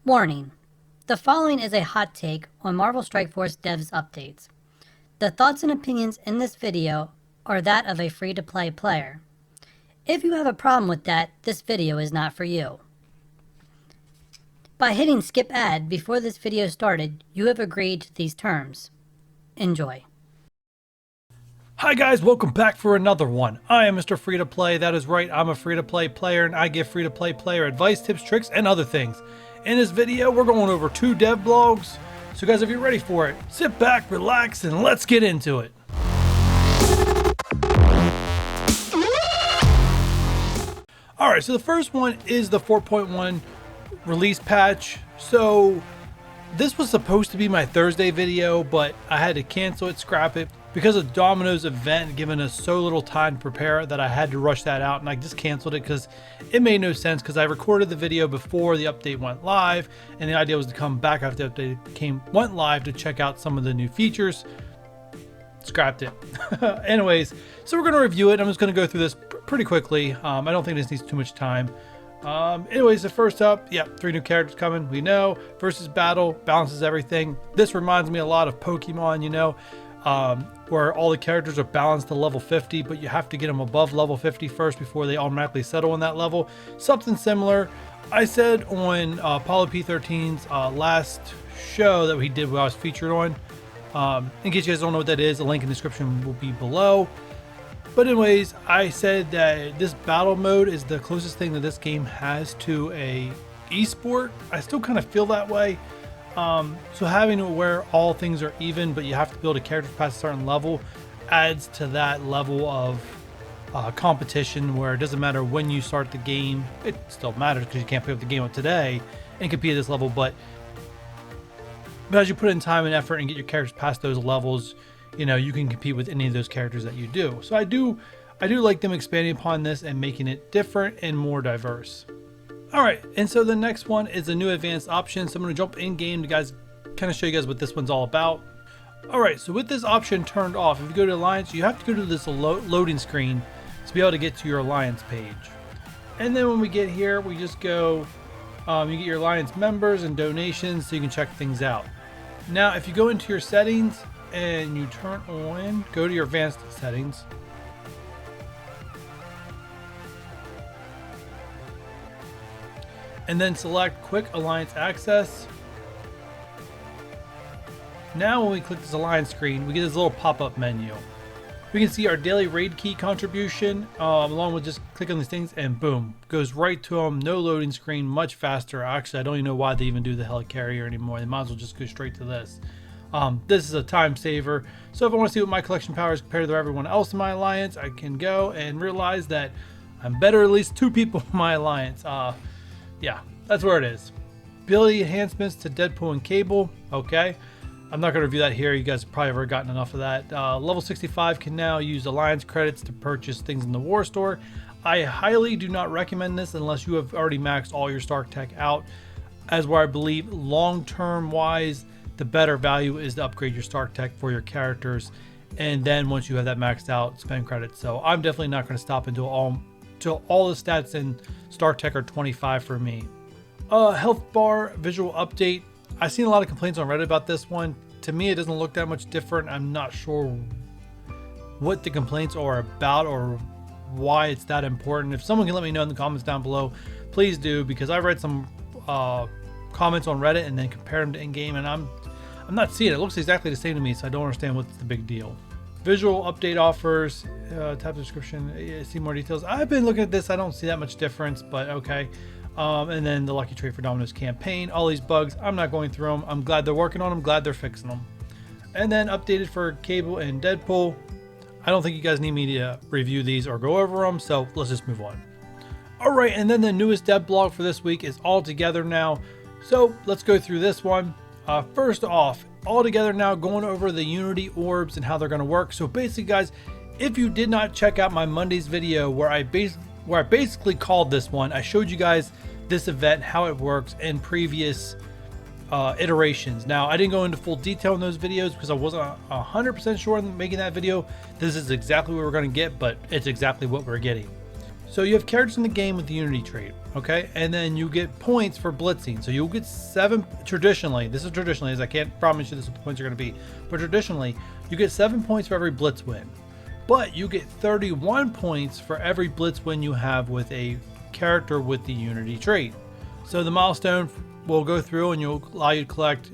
Warning: the following is a hot take on Marvel Strike Force devs updates. The thoughts and opinions in this video are that of a free-to-play player. If you have a problem with that, this video is not for you. By hitting skip ad before this video started, you have agreed to these terms. Enjoy. Hi guys, welcome back for another one. I am Mr. Free to Play. That is right, I'm a free to play player and I give free to play player advice, tips, tricks, and other things. In this video, we're going over 2 dev blogs. So guys, if you're ready for it, sit back, relax, and let's get into it. Alright, so the first one is the 4.1 release patch. So this was supposed to be my Thursday video, but I had to cancel it, scrap it, because of Domino's event giving us so little time to prepare that I had to rush that out, and I just canceled it because it made no sense, because I recorded the video before the update went live, and the idea was to come back after the update went live to check out some of the new features. Scrapped it. Anyways, so we're going to review it. I'm just going to go through this pretty quickly. I don't think this needs too much time. Anyways, the first up, 3 new characters coming, we know. Versus battle, balances everything. This reminds me a lot of Pokemon, you know, where all the characters are balanced to level 50, but you have to get them above level 50 first before they automatically settle on that level. Something similar. I said on Apollo P13's last show that we did, what I was featured on. In case you guys don't know what that is, the link in the description will be below. But anyways, I said that this battle mode is the closest thing that this game has to a esport. I still kind of feel that way. So having it where all things are even, but you have to build a character past a certain level, adds to that level of competition, where it doesn't matter when you start the game. It still matters because you can't pick up the game up today and compete at this level, but as you put in time and effort and get your characters past those levels, you know, you can compete with any of those characters that you do. So I do like them expanding upon this and making it different and more diverse. Alright, and so the next one is a new advanced option. So I'm going to jump in game to guys kind of show you guys what this one's all about. Alright, so with this option turned off, if you go to Alliance, you have to go to this loading screen to be able to get to your Alliance page. And then when we get here, we just go, you get your Alliance members and donations so you can check things out. Now, if you go into your settings and you turn on, go to your advanced settings. And then select Quick Alliance Access. Now when we click this Alliance screen, we get this little pop-up menu. We can see our daily raid key contribution, along with just click on these things and boom, goes right to them. No loading screen, much faster. Actually, I don't even know why they even do the helicarrier anymore. They might as well just go straight to this. This is a time saver. So if I want to see what my collection power is compared to everyone else in my alliance, I can go and realize that I'm better at least 2 people in my alliance. Yeah, that's where it is. Ability enhancements to Deadpool and Cable. Okay. I'm not going to review that here. You guys have probably already gotten enough of that. Level 65 can now use Alliance credits to purchase things in the War Store. I highly do not recommend this unless you have already maxed all your Stark Tech out, as where I believe long-term wise, the better value is to upgrade your Stark Tech for your characters. And then once you have that maxed out, spend credits. So I'm definitely not going to stop until all the stats in Stark Tech are 25 for me. Health bar visual update. I've seen a lot of complaints on Reddit about this one. To me, it doesn't look that much different. I'm not sure what the complaints are about or why it's that important. If someone can let me know in the comments down below, please do, because I read some comments on Reddit and then compared them to in-game, and I'm not seeing it. It looks exactly the same to me, so I don't understand what's the big deal. Visual update offers, tab description, see more details. I've been looking at this. I don't see that much difference, but okay. And then the lucky trait for Domino's campaign. All these bugs, I'm not going through them. I'm glad they're working on them. Glad they're fixing them. And then updated for Cable and Deadpool. I don't think you guys need me to review these or go over them, so let's just move on. Alright, and then the newest dev blog for this week is all together now. So let's go through this one. First off, all together now, going over the Unity orbs and how they're going to work. So basically, guys, if you did not check out my Monday's video where I basically called this one, I showed you guys this event, how it works in previous iterations. Now, I didn't go into full detail in those videos because I wasn't 100% sure in making that video. This is exactly what we're going to get, but it's exactly what we're getting. So you have characters in the game with the Unity trait, okay? And then you get points for blitzing. So you'll get 7, traditionally, this is traditionally, as I can't promise you this is what the points are gonna be, but traditionally, you get 7 points for every blitz win. But you get 31 points for every blitz win you have with a character with the Unity trait. So the milestone will go through and you'll allow you to collect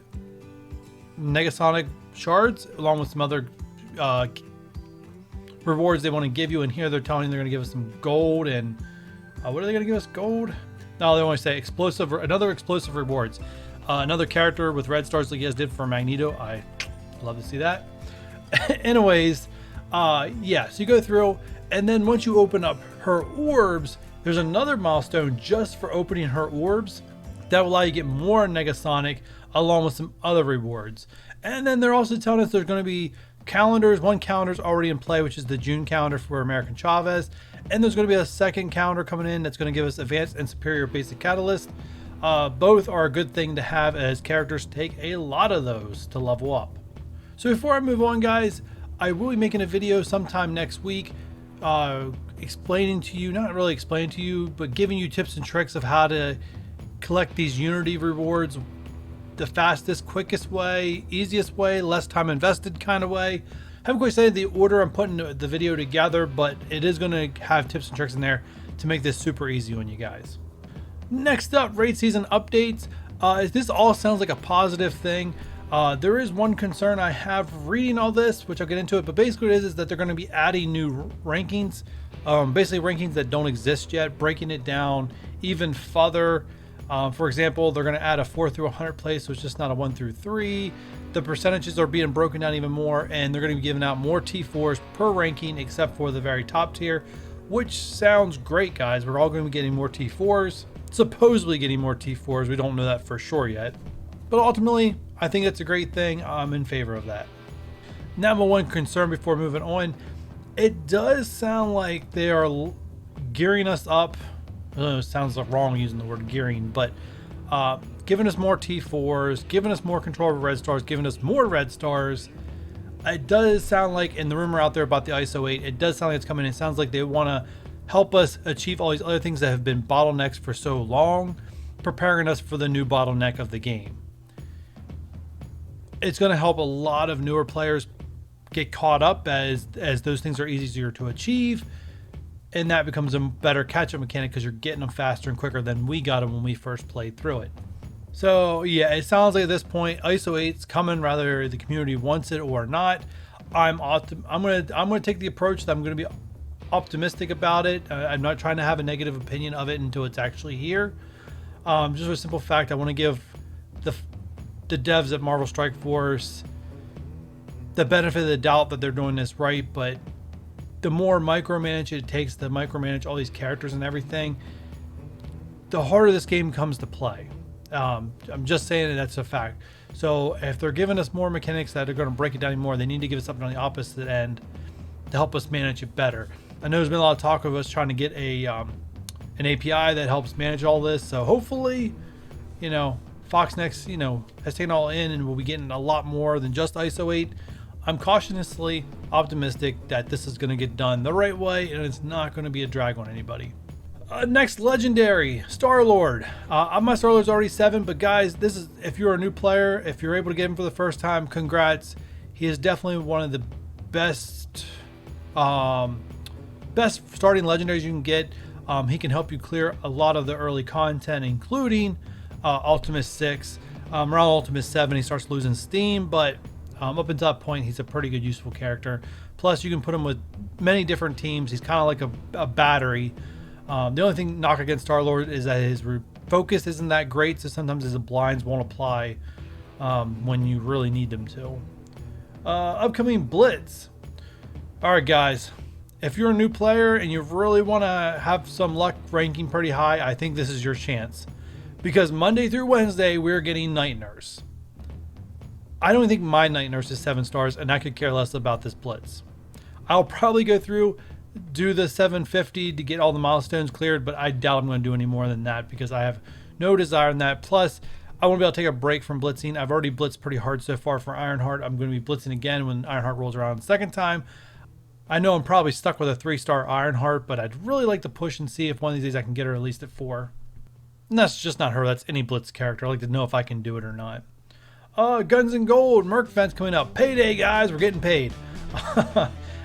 Negasonic shards along with some other rewards they want to give you. And here they're telling you they're going to give us some gold and what are they going to give us? Gold? No, they want to say explosive, another explosive rewards. Another character with red stars like you guys did for Magneto. I love to see that. Anyways, yeah, so you go through and then once you open up her orbs, there's another milestone just for opening her orbs that will allow you to get more Negasonic along with some other rewards. And then they're also telling us there's going to be calendars. One calendar is already in play, which is the June calendar for American Chavez. And there's going to be a second calendar coming in that's going to give us advanced and superior basic catalyst. Both are a good thing to have as characters take a lot of those to level up. So before I move on, guys, I will be making a video sometime next week explaining to you, not really explaining to you, but giving you tips and tricks of how to collect these Unity rewards the fastest, quickest way, easiest way, less time invested kind of way. I haven't quite said the order I'm putting the video together, but it is going to have tips and tricks in there to make this super easy on you guys. Next up, raid season updates. This all sounds like a positive thing. There is one concern I have reading all this, which I'll get into it, but basically what it is that they're going to be adding new rankings, basically rankings that don't exist yet, breaking it down even further. For example, they're going to add a 4 through 100 place, so it's just not a 1 through 3. The percentages are being broken down even more, and they're going to be giving out more T4s per ranking, except for the very top tier, which sounds great, guys. We're all going to be getting more T4s, supposedly getting more T4s. We don't know that for sure yet, but ultimately, I think it's a great thing. I'm in favor of that. Now, my one concern before moving on, it does sound like they are gearing us up. It sounds wrong using the word gearing, but giving us more T4s, giving us more control over red stars, giving us more red stars. It does sound like, in the rumor out there about the ISO 8, it does sound like it's coming in. It sounds like they want to help us achieve all these other things that have been bottlenecks for so long, preparing us for the new bottleneck of the game. It's going to help a lot of newer players get caught up as those things are easier to achieve, and that becomes a better catch-up mechanic because you're getting them faster and quicker than we got them when we first played through it. So yeah, it sounds like at this point ISO 8's coming, whether the community wants it or not. I'm gonna take the approach that I'm gonna be optimistic about it. I'm not trying to have a negative opinion of it until it's actually here. Just for a simple fact, I want to give the devs at Marvel Strike Force the benefit of the doubt that they're doing this right, but the more micromanage it takes to micromanage all these characters and everything, the harder this game comes to play. I'm just saying that's a fact. So if they're giving us more mechanics that are going to break it down even more, they need to give us something on the opposite end to help us manage it better. I know there's been a lot of talk of us trying to get an API that helps manage all this. So hopefully, FoxNext, has taken all in and we'll be getting a lot more than just ISO 8. I'm cautiously optimistic that this is going to get done the right way and it's not going to be a drag on anybody. Next, legendary Star-Lord. My Star-Lord's already 7, but guys, this is, if you're a new player, if you're able to get him for the first time, congrats. He is definitely one of the best starting legendaries you can get. He can help you clear a lot of the early content, including Ultimus 6. Around Ultimus 7, he starts losing steam, but up until that point, he's a pretty good, useful character. Plus, you can put him with many different teams. He's kind of like a battery. The only thing knock against Star-Lord is that his focus isn't that great, so sometimes his blinds won't apply when you really need them to. Upcoming Blitz. Alright guys, if you're a new player and you really want to have some luck ranking pretty high, I think this is your chance. Because Monday through Wednesday, we're getting Night Nurse. I don't think my Night Nurse is 7 stars, and I could care less about this Blitz. I'll probably go through, do the 750 to get all the milestones cleared, but I doubt I'm going to do any more than that because I have no desire in that. Plus, I want to be able to take a break from blitzing. I've already blitzed pretty hard so far for Ironheart. I'm going to be blitzing again when Ironheart rolls around the second time. I know I'm probably stuck with a 3-star Ironheart, but I'd really like to push and see if one of these days I can get her at least at 4. And that's just not her, that's any Blitz character. I'd like to know if I can do it or not. Guns and Gold, Merc event's coming up. Payday, guys, we're getting paid.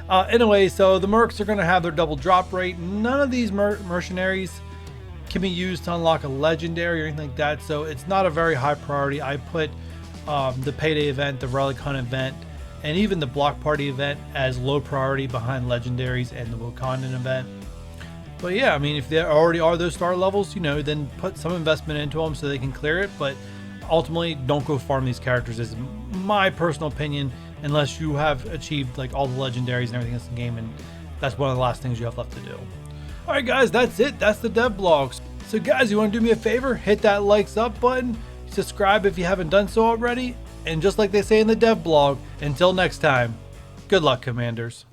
Anyway, so the Mercs are going to have their double drop rate. None of these mercenaries can be used to unlock a legendary or anything like that, so it's not a very high priority. I put the Payday event, the Relic Hunt event, and even the Block Party event as low priority behind legendaries and the Wakandan event. But yeah, I mean, if there already are those star levels, you know, then put some investment into them so they can clear it. But ultimately, don't go farm these characters, is my personal opinion, unless you have achieved like all the legendaries and everything else in the game, and that's one of the last things you have left to do. Alright guys, that's it. That's the dev blogs. So guys, you want to do me a favor? Hit that likes up button, subscribe if you haven't done so already, and just like they say in the dev blog, until next time, good luck, Commanders.